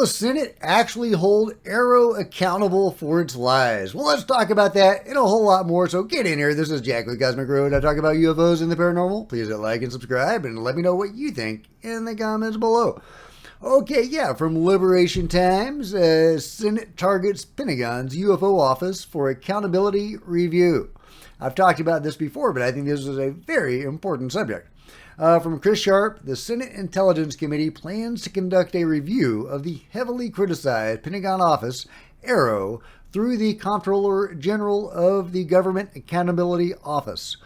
the Senate actually hold AARO accountable for its lies? Well, let's talk about that and a whole lot more, so get in here. This is Jack with Cosmic Road. I talk about UFOs and the paranormal. Please hit like and subscribe and let me know what you think in the comments below. Okay, yeah, from Liberation Times, Senate targets Pentagon's UFO office for accountability review. I've talked about this before, but I think this is a very important subject. From Chris Sharp, the Senate Intelligence Committee plans to conduct a review of the heavily criticized Pentagon office, AARO, through the Comptroller General of the Government Accountability Office.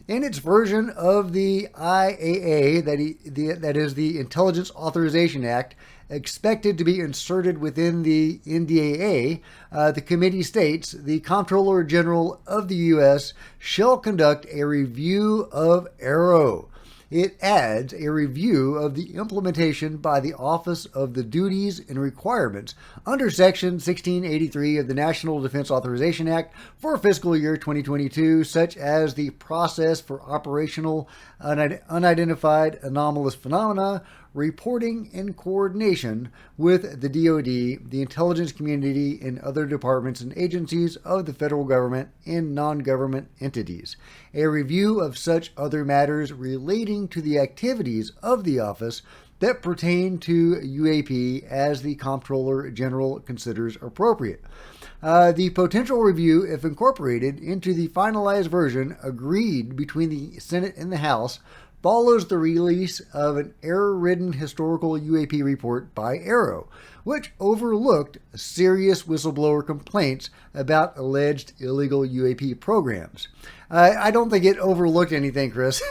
In its version of the IAA, that is the Intelligence Authorization Act, expected to be inserted within the NDAA, the committee states the Comptroller General of the U.S. shall conduct a review of AARO. It adds a review of the implementation by the Office of the Duties and Requirements under Section 1683 of the National Defense Authorization Act for fiscal year 2022, such as the process for operational unidentified anomalous phenomena, reporting in coordination with the DoD, the intelligence community, and other departments and agencies of the federal government and non-government entities. A review of such other matters relating to the activities of the office that pertain to UAP as the Comptroller General considers appropriate. The potential review, if incorporated into the finalized version agreed between the Senate and the House, follows the release of an error-ridden historical UAP report by AARO, which overlooked serious whistleblower complaints about alleged illegal UAP programs. I don't think it overlooked anything, Chris.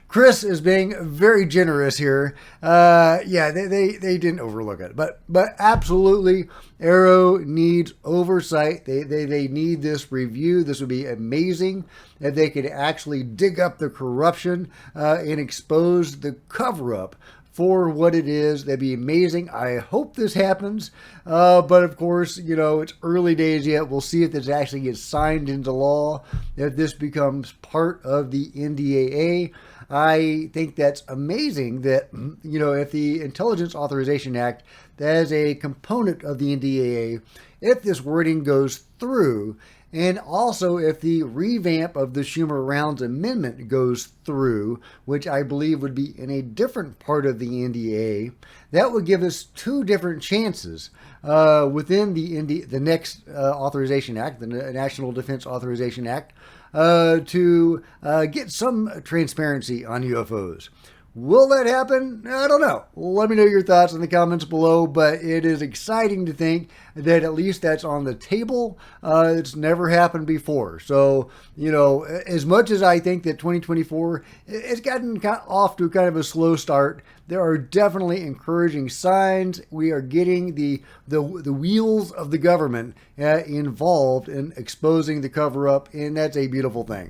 Chris is being very generous here. Yeah, they didn't overlook it, but absolutely, AARO needs oversight. They need this review. This would be amazing if they could actually dig up the corruption and expose the cover-up for what it is. That'd be amazing. I hope this happens. But of course, you know, it's early days yet. We'll see if this actually gets signed into law, if this becomes part of the NDAA. I think that's amazing that, you know, if the Intelligence Authorization Act, that is a component of the NDAA, if this wording goes through, and also if the revamp of the Schumer-Rounds Amendment goes through, which I believe would be in a different part of the NDAA, that would give us two different chances within the next Authorization Act, the National Defense Authorization Act, to get some transparency on UFOs. Will that happen? I don't know. Let me know your thoughts in the comments below, but it is exciting to think that at least that's on the table. It's never happened before. So, you know, as much as I think that 2024, it's gotten off to kind of a slow start, there are definitely encouraging signs. We are getting the wheels of the government involved in exposing the cover-up, and that's a beautiful thing.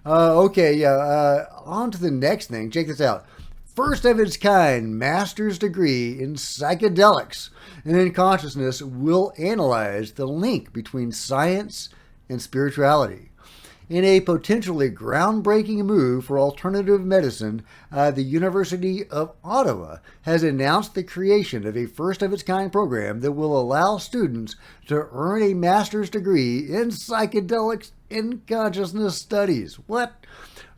On to the next thing. Check this out. First of its kind master's degree in psychedelics and in consciousness will analyze the link between science and spirituality. In a potentially groundbreaking move for alternative medicine, the University of Ottawa has announced the creation of a first-of-its-kind program that will allow students to earn a master's degree in psychedelics and consciousness studies. What?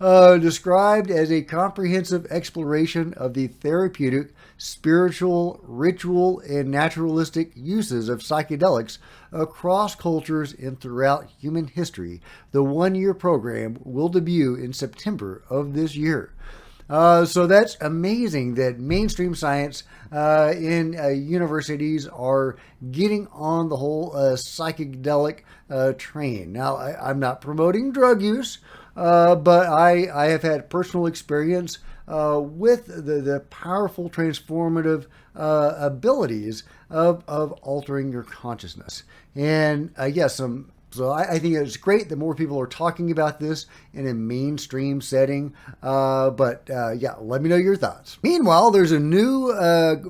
Described as a comprehensive exploration of the therapeutic, spiritual, ritual, and naturalistic uses of psychedelics across cultures and throughout human history. The one-year program will debut in September of this year. So that's amazing that mainstream science in universities are getting on the whole psychedelic train. Now, I'm not promoting drug use, but I have had personal experience with the powerful transformative abilities of altering your consciousness. And so I think it's great that more people are talking about this in a mainstream setting. Let me know your thoughts. Meanwhile, there's a new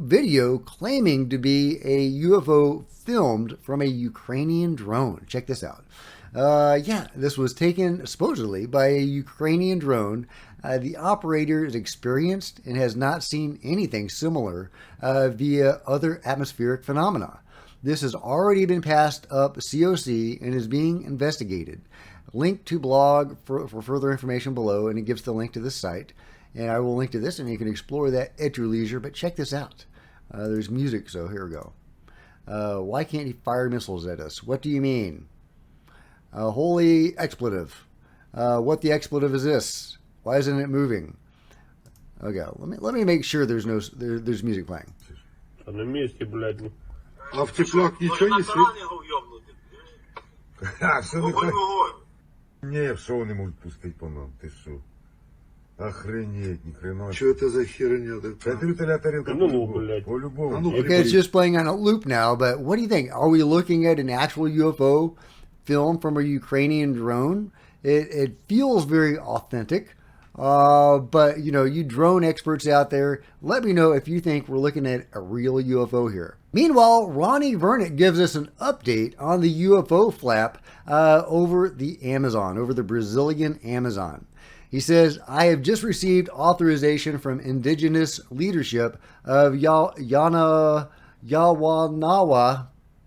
video claiming to be a UFO filmed from a Ukrainian drone. Check this out. Yeah, this was taken supposedly by a Ukrainian drone. The operator is experienced and has not seen anything similar via other atmospheric phenomena. This has already been passed up COC and is being investigated. Link to blog for further information below, and it gives the link to this site. And I will link to this, and you can explore that at your leisure. But check this out. There's music, so here we go. Why can't he fire missiles at us? What do you mean? Holy expletive. What the expletive is this? Why isn't it moving? Okay, let me make sure there's music playing. А в теплак ничего не светит? Не, все не могут пустить по нам, ты что? Охренеть, ни хрена. Что это за херня? Это вертолет тарелка по-любому. Okay, it's just playing on a loop now, but what do you think? Are we looking at an actual UFO film from a Ukrainian drone? It feels very authentic. But, you know, you drone experts out there, let me know if you think we're looking at a real UFO here. Meanwhile, Ronnie Vernet gives us an update on the UFO flap over the Amazon, over the Brazilian Amazon. He says, I have just received authorization from indigenous leadership of Yawanawa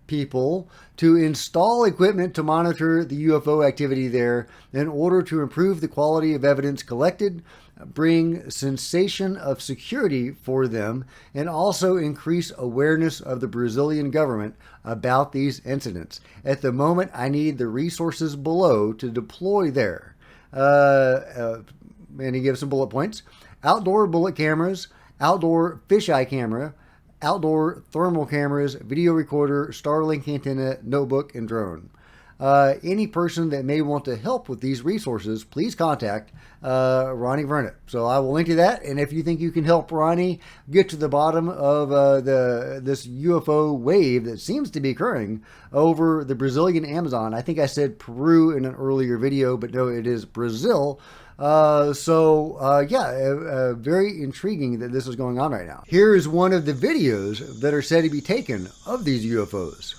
people to install equipment to monitor the UFO activity there in order to improve the quality of evidence collected, bring sensation of security for them, and also increase awareness of the Brazilian government about these incidents. At the moment, I need the resources below to deploy there. And he gives some bullet points. Outdoor bullet cameras, outdoor fisheye camera, outdoor thermal cameras, video recorder, Starlink antenna, notebook, and drone. Any person that may want to help with these resources, please contact Ronnie Vernet. So I will link to that, and if you think you can help Ronnie get to the bottom of this UFO wave that seems to be occurring over the Brazilian Amazon. I think I said Peru in an earlier video, but no, it is Brazil. Very intriguing that this is going on right now. Here is one of the videos that are said to be taken of these UFOs.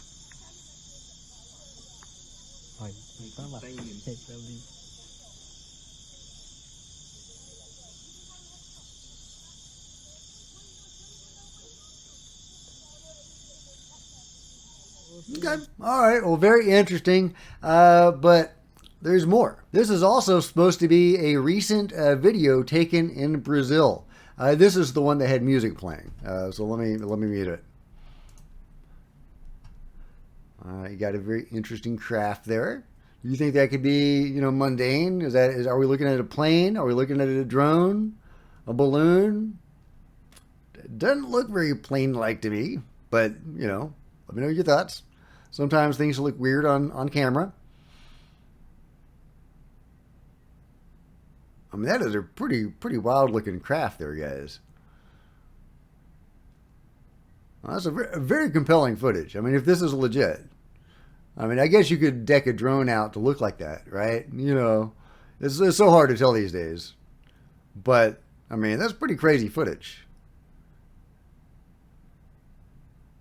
Okay. All right. Well, very interesting. But there's more. This is also supposed to be a recent video taken in Brazil. This is the one that had music playing. So let me mute it. You got a very interesting craft there. You think that could be, you know, mundane? Are we looking at a plane? Are we looking at a drone? A balloon? It doesn't look very plane-like to me, but, you know, let me know your thoughts. Sometimes things look weird on camera. I mean, that is a pretty wild-looking craft there, guys. Well, that's a very compelling footage. I mean, if this is legit, I mean, I guess you could deck a drone out to look like that, right? You know, it's so hard to tell these days. But, I mean, that's pretty crazy footage.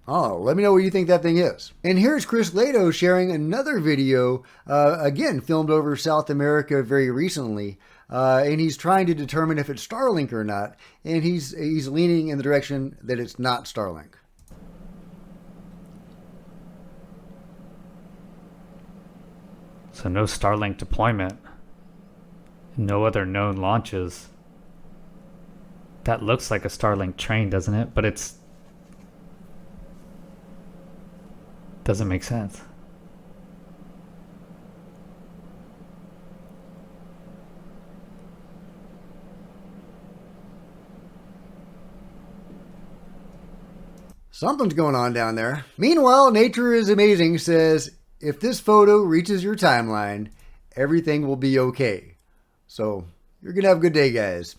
Oh, let me know what you think that thing is. And here's Chris Lato sharing another video, again, filmed over South America very recently. And he's trying to determine if it's Starlink or not. And he's leaning in the direction that it's not Starlink. So no Starlink deployment. No other known launches. That looks like a Starlink train, doesn't it? But it's... doesn't make sense. Something's going on down there. Meanwhile, Nature is Amazing says, if this photo reaches your timeline, everything will be okay. So, you're going to have a good day, guys.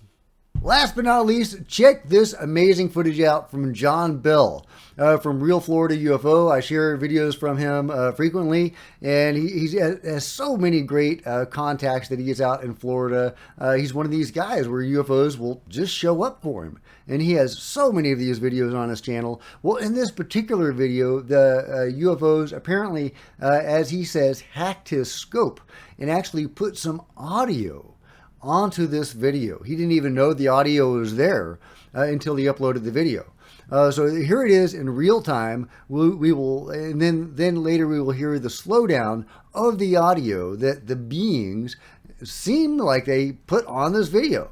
Last but not least, check this amazing footage out from John Bell from Real Florida UFO. I share videos from him frequently, and he has so many great contacts that he gets out in Florida. He's one of these guys where UFOs will just show up for him, and he has so many of these videos on his channel. Well, in this particular video, the UFOs apparently, as he says, hacked his scope and actually put some audio onto this video. He didn't even know the audio was there until he uploaded the video. So here it is in real time. We will, and then later we will hear the slowdown of the audio that the beings seem like they put on this video.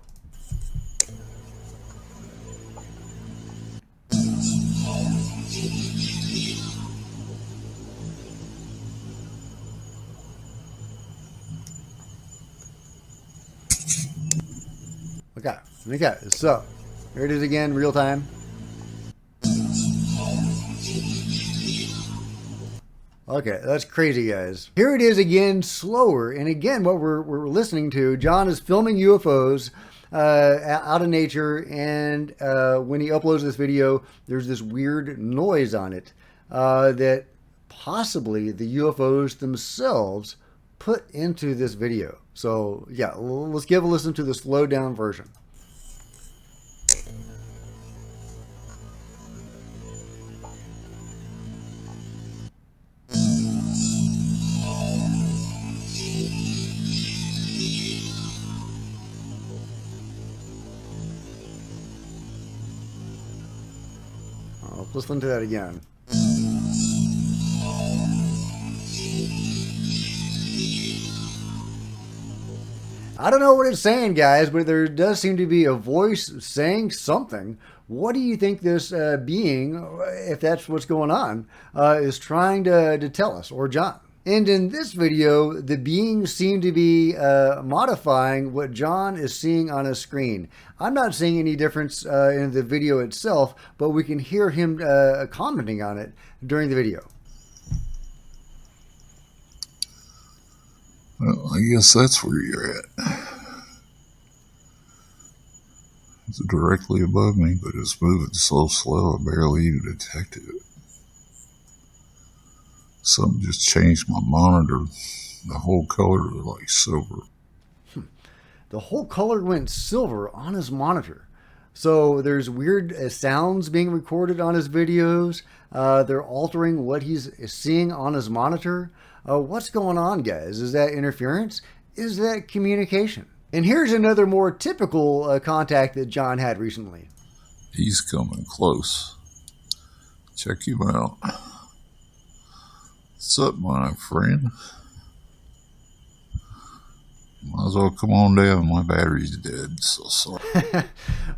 Okay, so here it is again, real time. Okay, that's crazy, guys. Here it is again, slower. And again, what we're listening to, John is filming UFOs out of nature. And when he uploads this video, there's this weird noise on it that possibly the UFOs themselves put into this video. So yeah, let's give a listen to the slowed down version. Let's listen to that again. I don't know what it's saying, guys, but there does seem to be a voice saying something. What do you think this being, if that's what's going on, is trying to tell us, or John? And in this video, the beings seem to be modifying what John is seeing on his screen. I'm not seeing any difference in the video itself, but we can hear him commenting on it during the video. Well, I guess that's where you're at. It's directly above me, but it's moving so slow I barely even detected it. Something just changed my monitor. The whole color was like silver. The whole color went silver on his monitor. So there's weird sounds being recorded on his videos. They're altering what he's seeing on his monitor. What's going on, guys? Is that interference? Is that communication? And here's another more typical contact that John had recently. He's coming close. Check him out. What's up, my friend? Might as well come on down. My battery's dead, so sorry.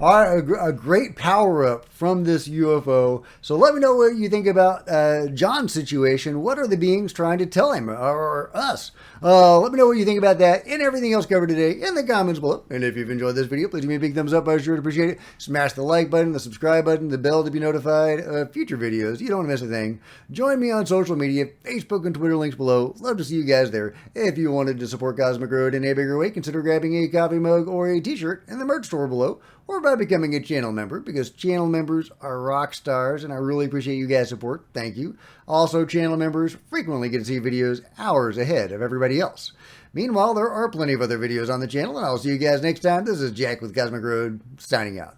All right, a great power-up from this UFO. So let me know what you think about John's situation. What are the beings trying to tell him, or us? Let me know what you think about that and everything else covered today in the comments below. And if you've enjoyed this video, please give me a big thumbs up. I sure appreciate it. Smash the like button, the subscribe button, the bell to be notified of future videos. You don't want to miss a thing. Join me on social media, Facebook and Twitter, links below. Love to see you guys there. If you wanted to support Cosmic Road in a bigger way, consider grabbing a coffee mug or a t-shirt in the merch store below, or by becoming a channel member, because channel members are rock stars and I really appreciate you guys' support. Thank you. Also, channel members frequently get to see videos hours ahead of everybody else. Meanwhile, there are plenty of other videos on the channel, and I'll see you guys next time. This is Jack with Cosmic Road, signing out.